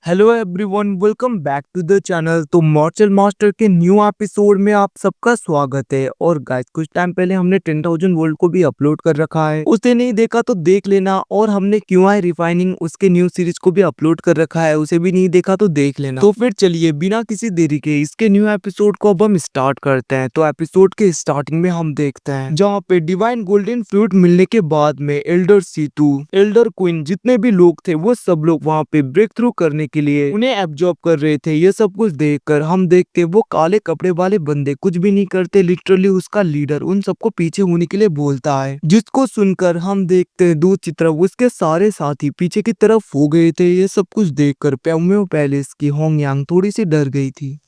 Hello everyone, welcome back to the channel. तो marshal master के new episode में आप सबका स्वागत है। और गाइस, कुछ टाइम पहले हमने 10,000 वोल्ट को भी अपलोड कर रखा है, उसे नहीं देखा तो देख लेना। और हमने क्यूआई रिफाइनिंग उसके न्यू सीरीज को भी अपलोड कर रखा है, उसे भी नहीं देखा तो देख लेना। तो फिर चलिए बिना किसी देरी के इसके न्यू एपिसोड को अब हम स्टार्ट करते हैं। तो एपिसोड के स्टार्टिंग में हम देखते हैं जहाँ पे डिवाइन गोल्डन फ्रूट मिलने के बाद में एल्डर सीतू, एल्डर क्वीन, जितने भी लोग थे वो सब लोग वहाँ पे ब्रेक थ्रू करने के लिए उन्हें एब्जॉर्ब कर रहे थे। ये सब कुछ देखकर हम देखते वो काले कपड़े वाले बंदे कुछ भी नहीं करते, लिटरली उसका लीडर उन सबको पीछे होने के लिए बोलता है, जिसको सुनकर हम देखते दूसरी तरफ उसके सारे साथी पीछे की तरफ हो गए थे। ये सब कुछ देखकर प्योम्यो पैलेस की होंगयांग थोड़ी सी डर गई थी,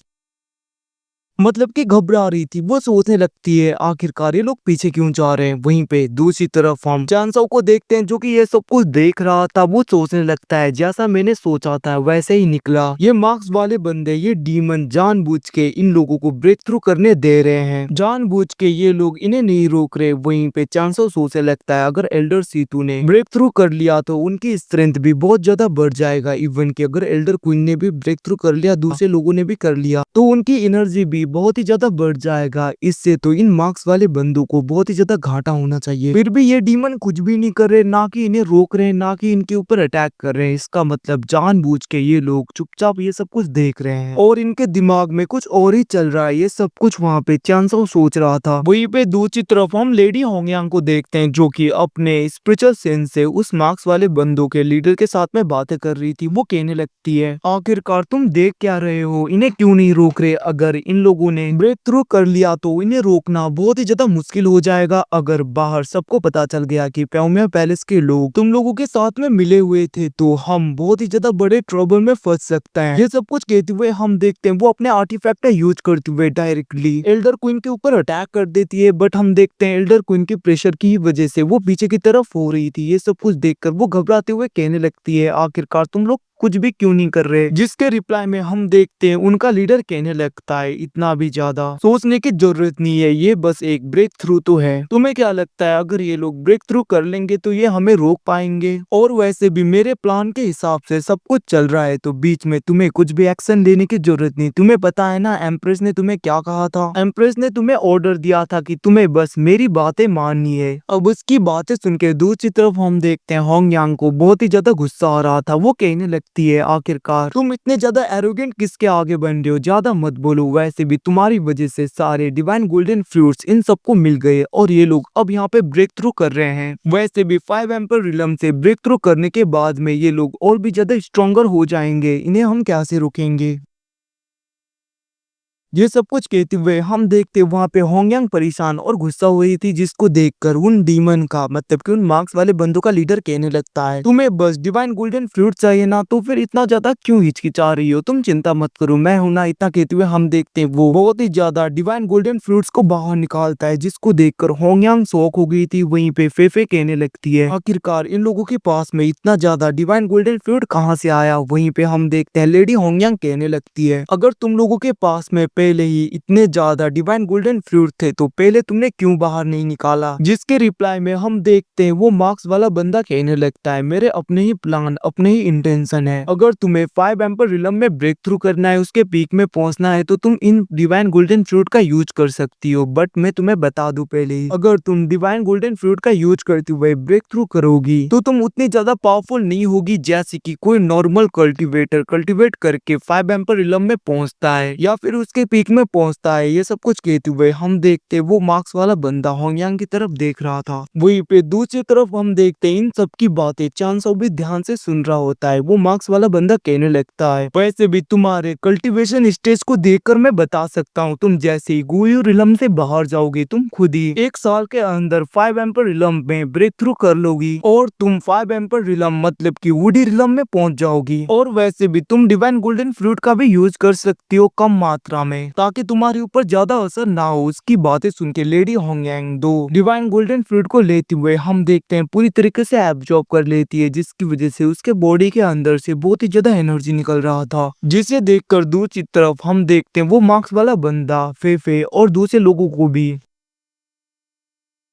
मतलब कि घबरा रही थी। वो सोचने लगती है आखिरकार ये लोग पीछे क्यों जा रहे हैं। वहीं पे दूसरी तरफ हम चांसो को देखते हैं जो कि ये सब कुछ देख रहा था। वो सोचने लगता है जैसा मैंने सोचा था वैसे ही निकला। ये मार्क्स वाले बंदे, ये डीमन जानबूझ के इन लोगों को ब्रेक थ्रू करने दे रहे हैं, जानबूझ के ये लोग इन्हें नहीं रोक रहे। वहीं पे चांसो सोचने लगता है अगर एल्डर सीतू ने ब्रेक थ्रू कर लिया तो उनकी स्ट्रेंथ भी बहुत ज्यादा बढ़ जाएगा। इवन कि अगर एल्डर क्वीन ने भी ब्रेक थ्रू कर लिया, दूसरे लोगों ने भी कर लिया, तो उनकी एनर्जी भी बहुत ही ज्यादा बढ़ जाएगा। इससे तो इन मार्क्स वाले बंदों को बहुत ही ज्यादा घाटा होना चाहिए। फिर भी ये डीमन कुछ भी नहीं कर रहे, ना कि इन्हें रोक रहे हैं, ना कि इनके ऊपर अटैक कर रहे हैं। इसका मतलब जानबूझ के ये लोग चुपचाप ये सब कुछ देख रहे हैं और इनके दिमाग में कुछ और ही चल रहा है। ये सब कुछ वहाँ पे चांसो सोच रहा था। वहीं पे दूसरी तरफ हम लेडी होंगयांग को देखते हैं जो कि अपने स्पिरिचुअल सेंस से उस मार्क्स वाले बंदों के लीडर के साथ में बातें कर रही थी। वो कहने लगती है आखिरकार तुम देख क्या रहे हो, इन्हें क्यों नहीं रोक रहे। अगर इन लोगों ने ब्रेक थ्रू कर लिया तो इन्हें रोकना बहुत ही ज्यादा मुश्किल हो जाएगा। अगर बाहर सबको पता चल गया कि प्योम्यो पैलेस के लोग तुम लोगों के साथ में मिले हुए थे तो हम बहुत ही ज्यादा बड़े ट्रबल में फंस सकते हैं। ये सब कुछ कहते हुए हम देखते हैं वो अपने आर्टिफैक्ट का यूज करते हुए डायरेक्टली एल्डर क्वीन के ऊपर अटैक कर देती है। बट हम देखते हैं एल्डर क्वीन के प्रेशर की वजह से वो पीछे की तरफ हो रही थी। ये सब कुछ देखकर वो घबराते हुए कहने लगती है आखिरकार तुम लोग कुछ भी क्यों नहीं कर रहे। जिसके रिप्लाई में हम देखते हैं उनका लीडर कहने लगता है इतना भी ज्यादा सोचने की जरूरत नहीं है, ये बस एक ब्रेक थ्रू तो है। तुम्हें क्या लगता है अगर ये लोग ब्रेक थ्रू कर लेंगे तो ये हमें रोक पाएंगे? और वैसे भी मेरे प्लान के हिसाब से सब कुछ चल रहा है तो बीच में तुम्हें कुछ भी एक्शन लेने की जरूरत नहीं। तुम्हें पता है ना एम्प्रेस ने तुम्हें क्या कहा था? एम्प्रेस ने तुम्हें ऑर्डर दिया था कि तुम्हें बस मेरी बातें माननी है। अब उसकी बातें सुनकर दूसरी तरफ हम देखते हैं होंगयांग को बहुत ही ज्यादा गुस्सा आ रहा था। वो कहने लगती है आखिरकार तुम इतने ज्यादा एरोगेंट किसके आगे बन रहे हो, ज्यादा मत बोलो। वैसे भी तुम्हारी वजह से सारे डिवाइन गोल्डन फ्रूट्स इन सबको मिल गए और ये लोग अब यहाँ पे ब्रेक थ्रू कर रहे हैं। वैसे भी 5 एम्पर रिलम से ब्रेक थ्रू करने के बाद में ये लोग और भी ज्यादा स्ट्रॉन्गर हो जाएंगे, इन्हें हम कैसे रोकेंगे। ये सब कुछ कहते हुए हम देखते वहाँ पे होंगयांग परेशान और गुस्सा हो रही थी, जिसको देखकर उन डीमन का मतलब कि उन मार्क्स वाले बंदों का लीडर कहने लगता है तुम्हें बस डिवाइन गोल्डन फ्रूट चाहिए ना, तो फिर इतना ज्यादा क्यों हिचकिचा रही हो, तुम चिंता मत करो मैं हूं ना। इतना कहते हुए हम देखते हैं वो बहुत ही ज्यादा डिवाइन गोल्डन फ्रूट्स को बाहर निकालता है, जिसको देखकर होंगयांग शॉक हो गई थी। वहीं पे फेफे कहने लगती है आखिरकार इन लोगों के पास में इतना ज्यादा डिवाइन गोल्डन फ्रूट कहाँ से आया। वहीं पे हम देखते हैं लेडी होंगयांग कहने लगती है अगर तुम लोगों के पास में पहले ही इतने ज्यादा डिवाइन गोल्डन फ्रूट थे तो पहले तुमने क्यों बाहर नहीं निकाला। जिसके रिप्लाई में हम देखते हैं वो मार्क्स वाला बंदा कहने लगता है मेरे अपने ही प्लान, अपने ही इंटेंशन है। अगर तुम्हें 5 एम्पर रिलम में ब्रेक थ्रू करना है, उसके पीक में पहुंचना है, तो तुम इन डिवाइन गोल्डन फ्रूट का यूज कर सकती हो। बट मैं तुम्हें बता दूं पहले ही, अगर तुम डिवाइन गोल्डन फ्रूट का यूज करते हुए ब्रेक थ्रू करोगी तो तुम उतनी ज्यादा पावरफुल नहीं होगी जैसे कि कोई नॉर्मल कल्टीवेटर कल्टीवेट करके 5 एम्पर रिलम में पहुंचता है या फिर उसके पीक में पहुंचता है। ये सब कुछ कहते हुए हम देखते वो मार्क्स वाला बंदा होंगयांग की तरफ देख रहा था। वहीं पे दूसरी तरफ हम देखते इन सब की बातें चांसो भी ध्यान से सुन रहा होता है। वो मार्क्स वाला बंदा कहने लगता है वैसे भी तुम्हारे कल्टीवेशन स्टेज को देखकर मैं बता सकता हूँ, तुम जैसे ही गुयू रिलम से बाहर जाओगे तुम खुद ही 1 साल के अंदर 5 एम्पर रिलम में ब्रेक थ्रू कर लोगी और तुम 5 एम्पर रिलम मतलब कि वुडी रिलम में पहुंच जाओगी। और वैसे भी तुम डिवाइन गोल्डन फ्रूट का भी यूज कर सकती हो कम मात्रा में, ताकि तुम्हारे ऊपर ज्यादा असर ना हो। उसकी बातें सुन के लेडी होंगयांग दो डिवाइन गोल्डन फ्रूट को लेते हुए हम देखते हैं पूरी तरीके से एब्जॉर्ब कर लेती है, जिसकी वजह से उसके बॉडी के अंदर से बहुत ही ज्यादा एनर्जी निकल रहा था। जिसे देखकर दूसरी तरफ हम देखते हैं वो मार्क्स वाला बंदा फेफे और दूसरे लोगों को भी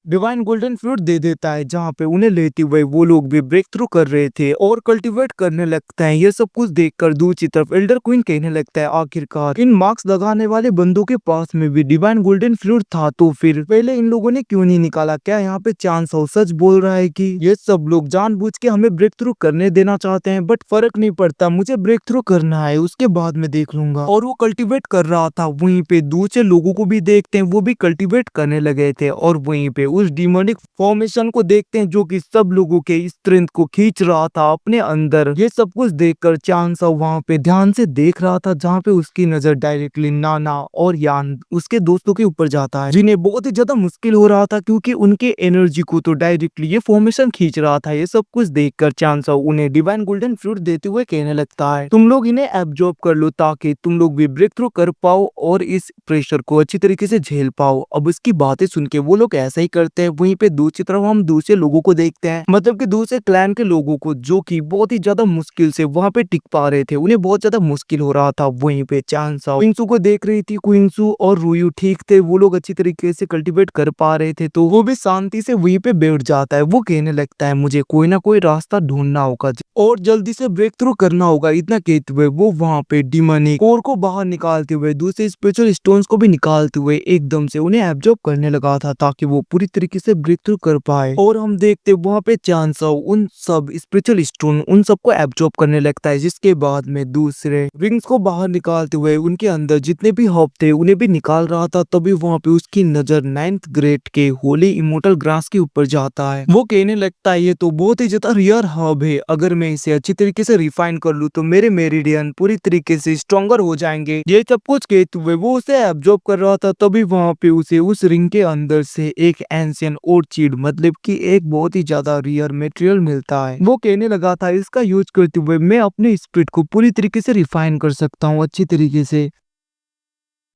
डिवाइन गोल्डन फ्रूट दे देता है, जहाँ पे उन्हें लेते हुए वो लोग भी ब्रेक थ्रू कर रहे थे और कल्टीवेट करने लगता है। ये सब कुछ देखकर दूसरी तरफ एल्डर क्वीन कहने लगता है, आखिरकार इन मार्क्स लगाने वाले बंदों के पास में भी डिवाइन गोल्डन फ्रूट था, तो फिर पहले इन लोगों ने क्यों नहीं निकाला? क्या यहाँ पे चांस हो सच बोल रहा है कि ये सब लोग जानबूझ के हमें ब्रेक थ्रू करने देना चाहते हैं? बट फर्क नहीं पड़ता, मुझे ब्रेक थ्रू करना है, उसके बाद में देख लूंगा। और वो कल्टीवेट कर रहा था, वहीं पे दूसरे लोगों को भी देखते हैं, वो भी कल्टीवेट करने लगे थे। और वहीं पे उस डिमोनिक फॉर्मेशन को देखते हैं जो कि सब लोगों के स्ट्रेंथ को खींच रहा था अपने अंदर। ये सब कुछ देखकर चांसा वहां पे ध्यान से देख रहा था, जहाँ पे उसकी नजर डायरेक्टली नाना और यान उसके दोस्तों के ऊपर जाता है, जिन्हें बहुत ही ज्यादा मुश्किल हो रहा था क्योंकि उनके एनर्जी को तो डायरेक्टली ये फॉर्मेशन खींच रहा था। ये सब कुछ देखकर चांसा उन्हें डिवाइन गोल्डन फ्रूट देते हुए कहने लगता है, तुम लोग इन्हें एब्जॉर्ब कर लो ताकि तुम लोग भी ब्रेक थ्रू कर पाओ और इस प्रेशर को अच्छी तरीके से झेल पाओ। अब इसकी बातें सुन के वो लोग ऐसा ही करते हैं। वहीं पे दूसरी तरफ हम दूसरे लोगों को देखते हैं, मतलब कि दूसरे क्लैन के लोगों को, जो कि बहुत ही ज्यादा मुश्किल से वहां पे टिक पा रहे थे, उन्हें बहुत ज्यादा मुश्किल हो रहा था। वहीं पे चांसा क्विंसू को देख रही थी। क्विंसू और रुयू ठीक थे, वो लोग अच्छी तरीके से कल्टीवेट कर पा रहे थे, तो वो भी शांति से वहीं पे बैठ जाता है। वो कहने लगता है, मुझे कोई ना कोई रास्ता ढूंढना होगा और जल्दी से ब्रेक थ्रू करना होगा। इतना कहते हुए वो वहां पे डिमोनिक कोर को बाहर निकालते हुए, दूसरे स्पिरिचुअल स्टोन्स को भी निकालते हुए एकदम से उन्हें एब्जॉर्ब करने लगा था ताकि वो पूरी तरीके से ब्रेक थ्रू कर पाए। और हम देखते वहां पे चांसा उन सब स्पिरिचुअल स्टोन उन सबको एब्जॉर्ब करने लगता है, जिसके बाद में दूसरे रिंग्स को बाहर निकालते हुए उनके अंदर जितने भी हब थे उन्हें भी निकाल रहा था। तभी वहां पे उसकी नजर 9th ग्रेड के होली इमोर्टल ग्रास के ऊपर जाता है। वो कहने लगता है, ये तो बहुत ही ज्यादा रेयर हब है, अगर मैं इसे अच्छी तरीके से रिफाइन कर लूं तो मेरे मेरिडियन पूरी तरीके से स्ट्रॉन्गर हो जाएंगे। ये सब कुछ कहते हुए वो उसे एब्जॉर्ब कर रहा था। तभी वहां पे उसे उस रिंग के अंदर से एक एंशियंट ऑर्चिड, मतलब कि एक बहुत ही ज्यादा रेयर मटेरियल मिलता है। वो कहने लगा था, इसका यूज करते हुए मैं अपने स्पिरिट को पूरी तरीके से रिफाइन कर सकता हूँ अच्छी तरीके से।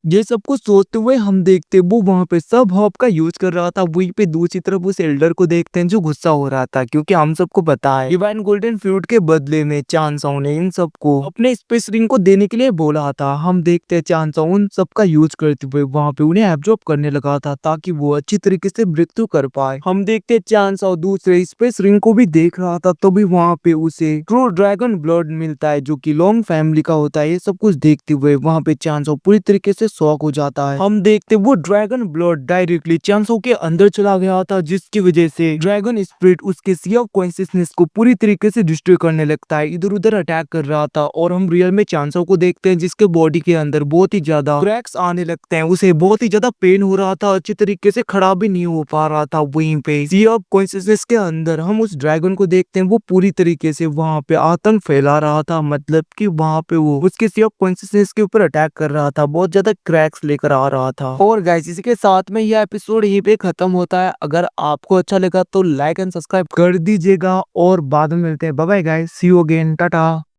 ये सब कुछ सोचते हुए हम देखते वो वहां पे सब हॉप का यूज कर रहा था। वहीं पे दूसरी तरफ उस एल्डर को देखते हैं जो गुस्सा हो रहा था, क्योंकि हम सबको पता है डिवाइन गोल्डन फ्रूट के बदले में चांसाओ ने इन सबको अपने स्पेस रिंग को देने के लिए बोला था। हम देखते हैं चांसाओ उन सबका यूज करते हुए वहां पे उन्हें एब्जॉर्ब करने लगा था ताकि वो अच्छी तरीके से ब्रेक थ्रू कर पाए। हम देखते चांसाओ दूसरे स्पेस रिंग को भी देख रहा था, तभी वहां पे उसे ट्रू ड्रैगन ब्लड मिलता है जो कि लॉन्ग फैमिली का होता है। ये सब कुछ देखते हुए वहां पे चांसाओ पूरी तरीके से शॉक हो जाता है। हम देखते वो ड्रैगन ब्लड डायरेक्टली चांसो के अंदर चला गया था, जिसकी वजह से ड्रैगन स्पिरिट उसके सी ऑफ कॉन्शियसनेस को पूरी तरीके से डिस्ट्रॉय करने लगता है, इधर उधर अटैक कर रहा था। और हम रियल में चांसो को देखते हैं जिसके बॉडी के अंदर बहुत ही ज्यादा क्रैक्स आने लगते हैं, उसे बहुत ही ज्यादा पेन हो रहा था, अच्छी तरीके से खड़ा भी नहीं हो पा रहा था। वहीं पे सी ऑफ कॉन्शियसनेस के अंदर हम उस ड्रैगन को देखते हैं, वो पूरी तरीके से वहां पे आतंक फैला रहा था, मतलब कि वहां पे वो उसके सी ऑफ कॉन्शियसनेस के ऊपर अटैक कर रहा था, बहुत ज्यादा क्रैक्स लेकर आ रहा था। और गाइस इसी के साथ में यह एपिसोड यहीं पे खत्म होता है। अगर आपको अच्छा लगा तो लाइक एंड सब्सक्राइब कर दीजिएगा और बाद में मिलते हैं। Bye bye guys, see you again, Tata.